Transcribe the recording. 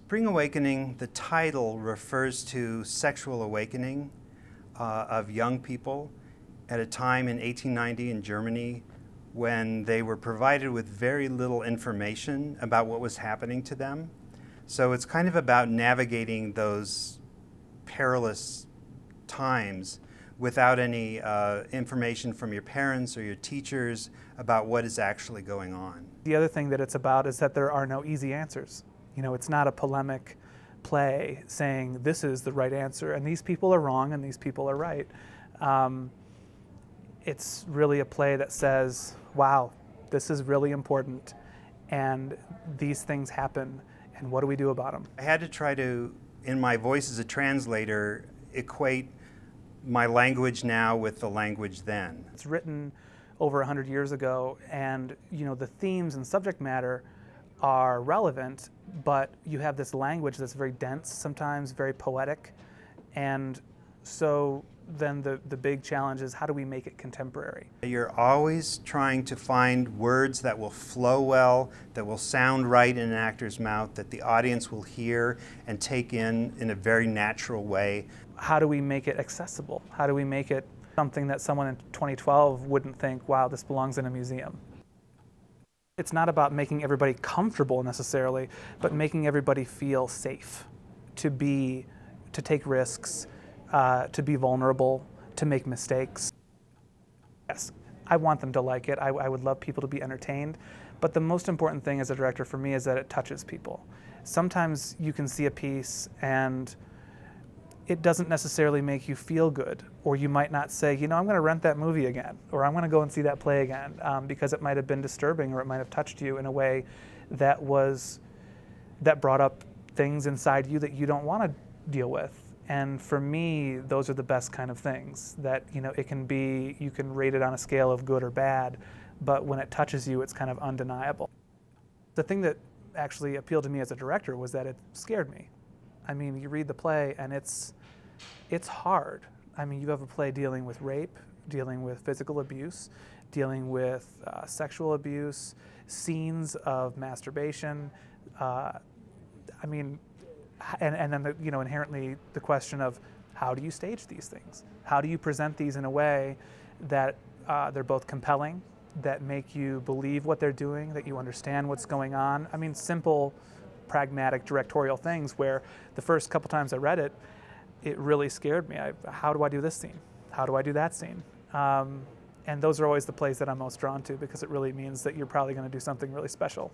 Spring Awakening, the title refers to sexual awakening of young people at a time in 1890 in Germany when they were provided with very little information about what was happening to them. So it's kind of about navigating those perilous times without any information from your parents or your teachers about what is actually going on. The other thing that it's about is that there are no easy answers. You know, it's not a polemic play saying this is the right answer and these people are wrong and these people are right. It's really a play that says, wow, this is really important and these things happen and what do we do about them? I had to try to, in my voice as a translator, equate my language now with the language then. It's written over 100 years ago and the themes and subject matter are relevant, but you have this language that's very dense, sometimes very poetic, and so then the big challenge is how do we make it contemporary? You're always trying to find words that will flow well, that will sound right in an actor's mouth, that the audience will hear and take in a very natural way. How do we make it accessible? How do we make it something that someone in 2012 wouldn't think, wow, this belongs in a museum? It's not about making everybody comfortable necessarily, but making everybody feel safe to take risks, to be vulnerable, to make mistakes. Yes, I want them to like it. I would love people to be entertained, but the most important thing as a director for me is that it touches people. Sometimes you can see a piece and it doesn't necessarily make you feel good, or you might not say, I'm going to rent that movie again, or I'm going to go and see that play again, because it might have been disturbing, or it might have touched you in a way that brought up things inside you that you don't want to deal with. And for me, those are the best kind of things that, it can be, you can rate it on a scale of good or bad, but when it touches you, it's kind of undeniable. The thing that actually appealed to me as a director was that it scared me. I mean, you read the play and it's hard. I mean, you have a play dealing with rape, dealing with physical abuse, dealing with sexual abuse, scenes of masturbation. I mean, and then inherently the question of how do you stage these things? How do you present these in a way that they're both compelling, that make you believe what they're doing, that you understand what's going on? I mean, simple, pragmatic directorial things where the first couple times I read it, it really scared me. How do I do this scene? How do I do that scene? And those are always the plays that I'm most drawn to because it really means that you're probably going to do something really special.